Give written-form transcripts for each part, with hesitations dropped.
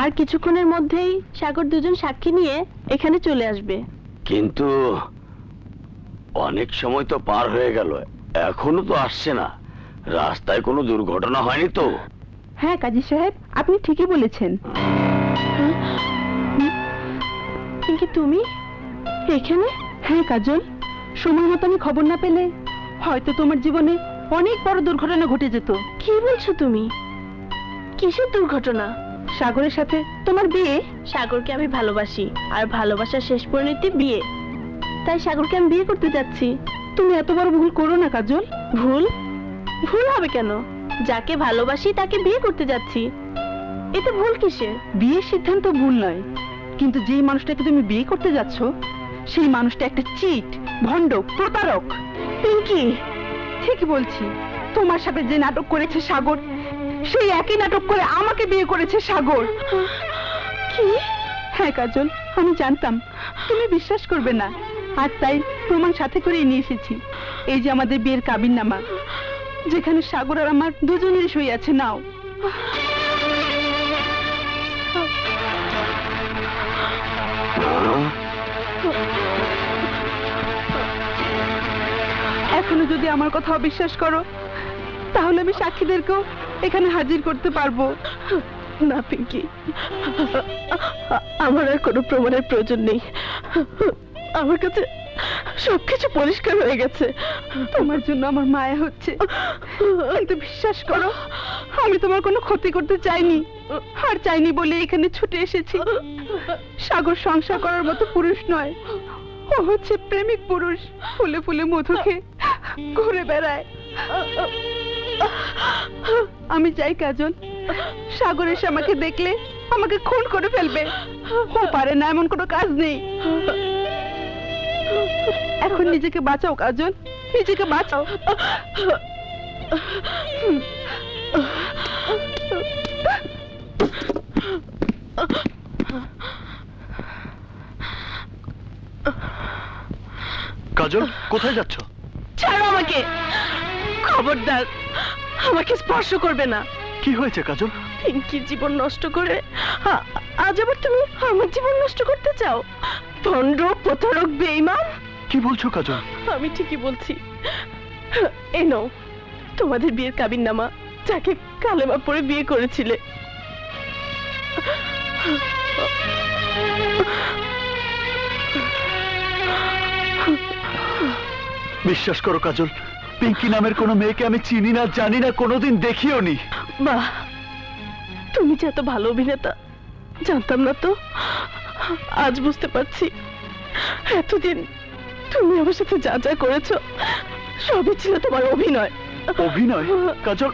আর কিছুক্ষণের মধ্যেই সাগর দুজন সাক্ষী নিয়ে এখানে চলে আসবে। কিন্তু অনেক সময় তো পার হয়ে গেল, এখনো তো আসছে না। রাস্তায় কোনো দুর্ঘটনা হয়নি তো? হ্যাঁ কাজী সাহেব, আপনি ঠিকই বলেছেন। কিন্তু তুমি এখানে? হ্যাঁ কাজল, সময় মতো আমি খবর না পেলে হয়তো তোমার জীবনে অনেক বড় দুর্ঘটনা ঘটে যেত। কি বলছো তুমি? কিসের দুর্ঘটনা? সাগরের সাথে তোমার বিয়ে। সাগরকে আমি ভালোবাসি, আর ভালোবাসার শেষ পরিণতি বিয়ে। তাই সাগরকে আমি বিয়ে করতে যাচ্ছি। তুমি এত বড় ভুল করো না কাজল। ভুল? ভুল হবে কেন? যাকে ভালোবাসি তাকে বিয়ে করতে যাচ্ছি, এতে ভুল কিসের? বিয়ের সিদ্ধান্ত ভুল নয়, কিন্তু যেই মানুষটাকে তুমি বিয়ে করতে যাচ্ছ সেই মানুষটা একটা চিট, ভণ্ড, প্রতারক। পিঙ্কি, ঠিক বলছি। তোমার সাথে যে নাটক করেছে সাগর, সেই একই নাটক করে আমাকে বিয়ে করেছে সাগর। কি? হ্যাঁ কাজল, আমি জানতাম তুমি বিশ্বাস করবে না, আর তাই প্রমাণ সাথে করে নিয়ে এসেছি। এই যে আমাদের বিয়ের কাবিননামা, যেখানে সাগর আর আমার দুজনেরই সই আছে। নাও। এখনো যদি আমার কথা অবিশ্বাস করো, তাহলে আমি সাক্ষীদেরকেও এখানে হাজির করতে পারবো। না পিঙ্কি, আমার আর কোনো প্রমাণের প্রয়োজন নেই। আমার কাছে সবকিছু পরিষ্কার হয়ে গেছে। তোমার জন্য আমার মায়া হচ্ছে, কিন্তু বিশ্বাস করো, আমি তোমার কোনো ক্ষতি করতে চাইনি, আর চাইনি বলে এখানে ছুটে এসেছি। সাগর সংসার করার মতো পুরুষ নয়, ও হচ্ছে প্রেমিক পুরুষ। ফুলে ফুলে মধু খেয়ে ঘুরে বেড়ায়। আমি চাই কাজল, সাগর এসে আমাকে দেখলে আমাকে খুন করে ফেলবে। ও পারে না, এমন কোনো কাজ নেই। এখন নিজেকে বাঁচাও কাজল, নিজেকে বাঁচাও। কাজল, কোথায় যাচ্ছ? ছাড়ো আমাকে, খবরদার আমাকে স্পর্শ করবে না। কি হয়েছে কাজল? পিঙ্কির জীবন নষ্ট করে আজ আবার তুমি আমার জীবন নষ্ট করতে চাও? ভণ্ড, প্রতারক, বেঈমান। কি বলছো কাজল? আমি ঠিকই বলছি। এই নাও তোমাদের বিয়ের কাবিননামা, যাকে কালেমা পড়ে বিয়ে করেছিলে। বিশ্বাস করো কাজল, পিঙ্কি নামের কোনো মেয়েকে আমি চিনি না, জানি না, কোনোদিন দেখিও নি। বাহ, তুমি যে এত ভালো অভিনেতা জানতাম না তো। আজ বুঝতে পারছি, এতদিন তুমি আমার সাথে যা যা করেছো সবই ছিল তোমার অভিনয়। অভিনয়? কাজল,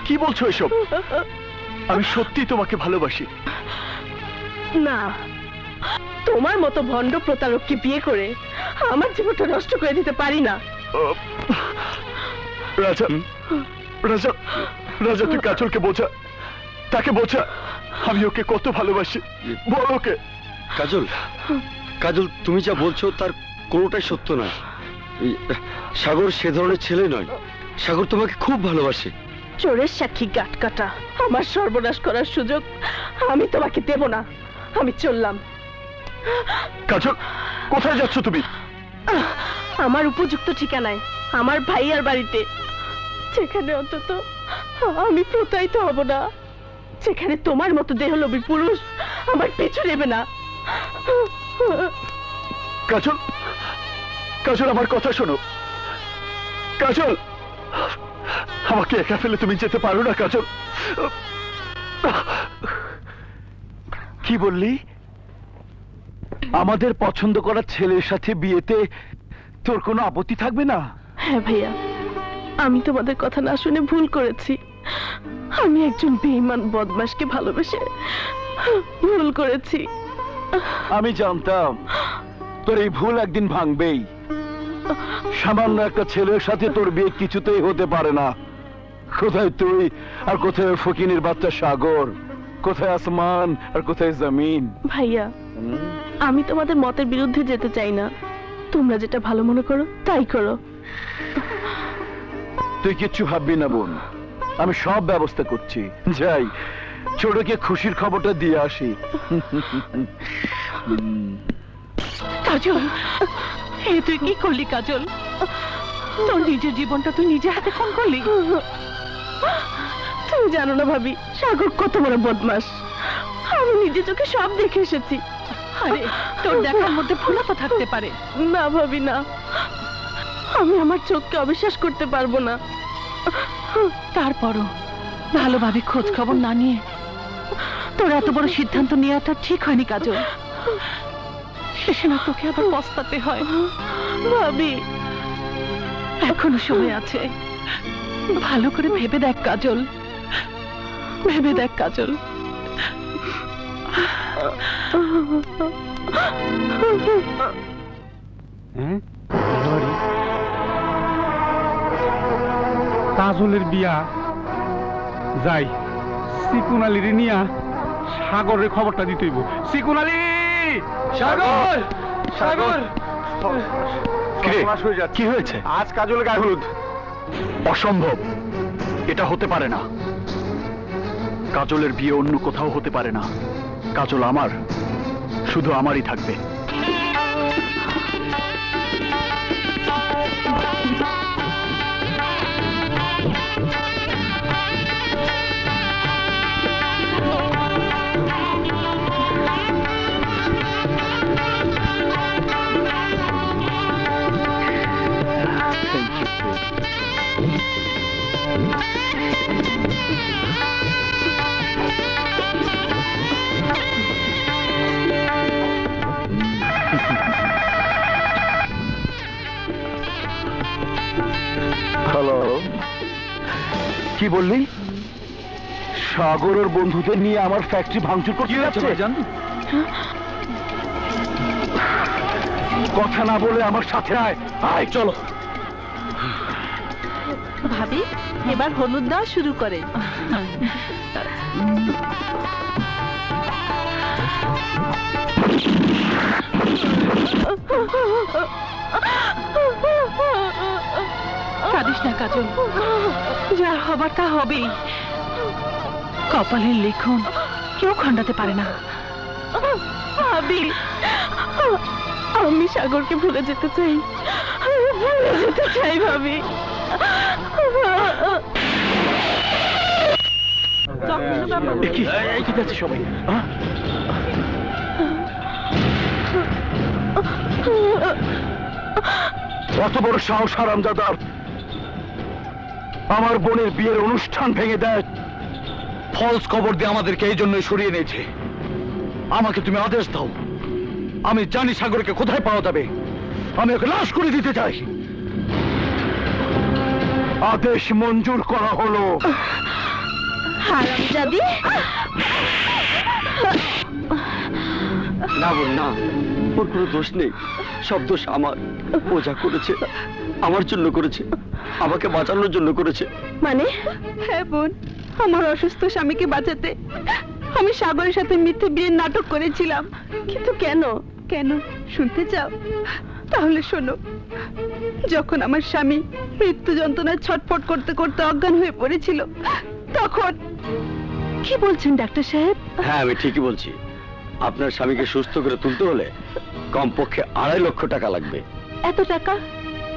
কি বলছো এসব? আমি সত্যি তোমাকে ভালোবাসি। না, তোমার মতো ভণ্ড প্রতারককে বিয়ে করে আমার জীবনটা নষ্ট করে দিতে পারি না। রাজা, রাজা, রাজা, তুই কাজলকে বোঝা, তাকে বোঝা আমি ওকে কত ভালোবাসি। বল ওকে। কাজল, কাজল, তুমি যা বলছো তার কোনোটাই সত্য নয়। সাগর সে ধরনের ছেলে নয়। সাগর তোমাকে খুব ভালোবাসে। চোরের সাক্ষী গাট কাটা, আমার সর্বনাশ করার সুযোগ আমি তোমাকে দেব না। আমি চললাম। কাজল, কোথায় যাচ্ছ তুমি? আমার উপযুক্ত ঠিকানায়, আমার ভাইয়ার বাড়িতে, যেখানে অন্তত আমি প্রতারিত হব না, যেখানে তোমার মতো দেহলোভী পুরুষ আমার পিছু নেবে না। কাজল, কাজল, আমার কথা শোনো। কাজল, আমাকে একা ফেলে তুমি যেতে পারো না কাজল। কি বললি? আমাদের পছন্দ করা ছেলের সাথে বিয়েতে তোর কোনো আপত্তি থাকবে না? হ্যাঁ ভাইয়া, আমি তোমাদের কথা না শুনে ভুল করেছি। আমি একজন বেঈমান বদমাশকে ভালোবেসে ভুল করেছি। আমি জানতাম তোর এই ভুল একদিন ভাঙবেই। সামান্য একটা ছেলের সাথে তোর বিয়ে কিছুতেই হতে পারে না। কোথায় তুই আর কোথায় ফকিনের বাচ্চা সাগর? কোথায় আসমান আর কোথায় জমিন? ভাইয়া, আমি তোমাদের মতের বিরুদ্ধে যেতে চাই না। তোমরা যেটা ভালো মনে করো তাই করো। তুই কিচ্ছু ভাববি না বোন, আমি সব ব্যবস্থা করছি। যাই, ছোটকে খুশির খবরটা দিয়ে আসি। কাজল, এ তুই কি করলি কাজল? তোর নিজের জীবনটা তুই নিজে হাতে খুন করলি। তুমি জানো না ভাবি, সাগর কত বড় বদমাস। আমি নিজে চোখে সব দেখে এসেছি। আরে তোর দেখার মধ্যে ভুলও তো থাকতে পারে। না ভাবি না, আমি আমার চোখকে অবিশ্বাস করতে পারবো না। তারপরও ভালোভাবে খোঁজ খবর না নিয়ে তোর এত বড় সিদ্ধান্ত নেওয়াটা ঠিক হয়নি কাজল। শেষে না তোকে আবার পস্তাতে হয়। ভাবি এখনো সময় আছে, ভালো করে ভেবে দেখ কাজল, ভেবে দেখ কাজল। কাজলের বিয়া যাই, সিকুন আলীর নিয়া সাগরের খবরটা দিতে হইব। সিকুন আলী! সাগর! সাগর! কি হয়েছে? আজ কাজলের গায়ে হলুদ। অসম্ভব, এটা হতে পারে না। কাজলের বিয়ে অন্য কোথাও হতে পারে না। কাজল আমার, শুধু আমারই থাকবে। হ্যালো, কি বললি? সাগরের বন্ধুদের নিয়ে আমার ফ্যাক্টরি ভাঙচুর করতে যাচ্ছে? কথা না বলে আমার সাথে আয়। আয় চলো। ভাবি এবার হলুদ দেওয়া শুরু করে। কাঁদিস না কাজল, যা হবার তা হবেই। কপালের লিখন কেউ খণ্ডাতে পারে না। ভাবি আমি সাগরকে ভুলে যেতে চাই, ভুলে যেতে চাই ভাবি। কি যাচ্ছে সবাই? কত বড় সাহস হারামজাদার! আমার বোনের বিয়ের অনুষ্ঠান ভেঙে দেয়। ফলস খবর দিয়ে আমাদেরকে এই জন্যই সরিয়ে নিয়েছে। আমাকে তুমি আদেশ দাও, আমি জানি সাগরকে কোথায় পাওয়া যাবে। আমি ওকে লাশ করে দিতে চাই। আদেশ মঞ্জুর করা হলো। হারামজাদি! না বোন না, ওর কোনো দোষ নেই, সব দোষ আমার। ও যা করেছে আমার জন্য করেছে, আমাকে বাঁচানোর জন্য করেছে। মানে? হ্যাঁ বোন, আমার অসুস্থ স্বামীকে বাঁচাতে আমি সাগরের সাথে মিথ্যে বিয়ের নাটক করেছিলাম। কিন্তু কেন? কেন শুনতে চাও? তাহলে শোনো। যখন আমার স্বামী মৃত্যু যন্ত্রণায় ছটফট করতে করতে অজ্ঞান হয়ে পড়েছিল, তখন কি বলছেন ডাক্তার সাহেব? হ্যাঁ আমি ঠিকই বলছি। আপনার স্বামীকে সুস্থ করে তুলতে হলে কমপক্ষে 2.5 লক্ষ টাকা লাগবে। এত টাকা?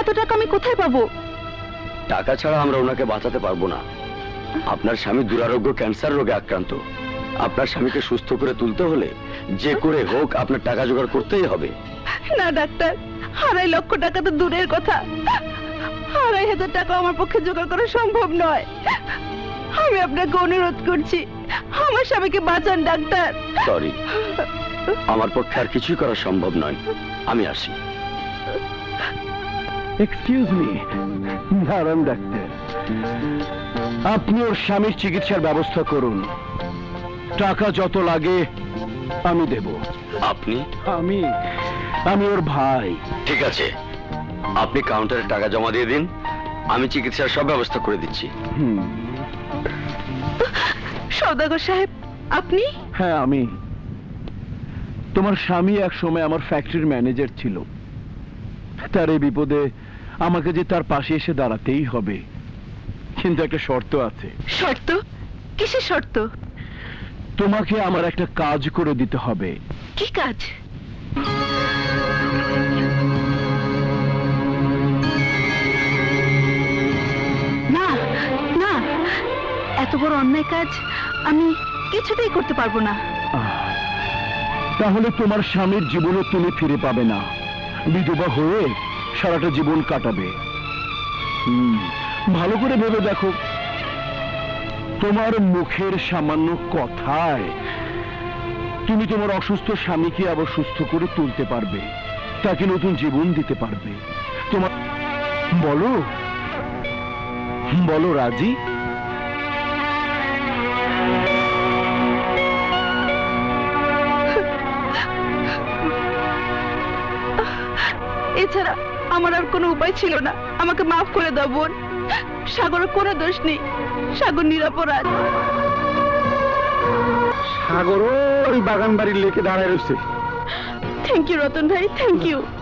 এত টাকা আমি কোথায় পাবো? টাকা ছাড়া আমরা ওনাকে বাঁচাতে পারবো না। আপনার স্বামী দুরারোগ্য ক্যান্সার রোগে আক্রান্ত। আপনার স্বামীকে সুস্থ করে তুলতে হলে যে করে হোক আপনার টাকা জোগাড় করতেই হবে। না ডাক্তার, 2.5 লক্ষ টাকা তো দূরের কথা, 2,500 টাকা আমার পক্ষে জোগাড় করা সম্ভব নয়। আমি আপনাকে অনুরোধ করছি, আমার স্বামীকে বাঁচান ডাক্তার। সরি, আমার পক্ষে আর কিছুই করা সম্ভব নয়। আমি আসি। এক্সকিউজ মি, দাঁড়ান ডাক্তার। আপনি ওর স্বামীর চিকিৎসার ব্যবস্থা করুন। টাকা যত লাগে আমি দেব। আপনি? আমি ওর ভাই। ঠিক আছে, আপনি কাউন্টারে টাকা জমা দিয়ে দিন, আমি চিকিৎসার সব ব্যবস্থা করে দিচ্ছি। সওদাগর সাহেব আপনি? হ্যাঁ আমি। তোমার স্বামী এক সময় আমার ফ্যাক্টরির ম্যানেজার ছিল। তার এই বিপদে আমাকে যে তার পাশে এসে দাঁড়াতেই হবে, কিন্তু একটা শর্ত আছে। শর্ত? কিসের শর্ত? তোমাকে আমার একটা কাজ করে দিতে হবে। কি কাজ? না না, এত বড় অন্যায় কাজ আমি কিছুতেই করতে পারবো না। তাহলে তোমার স্বামীর জীবনে তুমি ফিরে পাবে না, বিধবা হয়ে সারাটা জীবন কাটাবে। ভালো করে ভেবে দেখো, তোমার মুখের সামান্য কথায় তুমি তোমার অসুস্থ স্বামীকে আবার সুস্থ করে তুলতে পারবে, তাকে নতুন জীবন দিতে পারবে। তোমার বলো বলো রাজি? এছাড়া আমার আর কোনো উপায় ছিল না। আমাকে মাফ করে দাও বোন। সাগরের কোনো দোষ নেই, সাগর নিরপরাধ। সাগর ওই বাগান বাড়ির লেকে দাঁড়ায় রয়েছে। থ্যাংক ইউ রতন ভাই, থ্যাংক ইউ।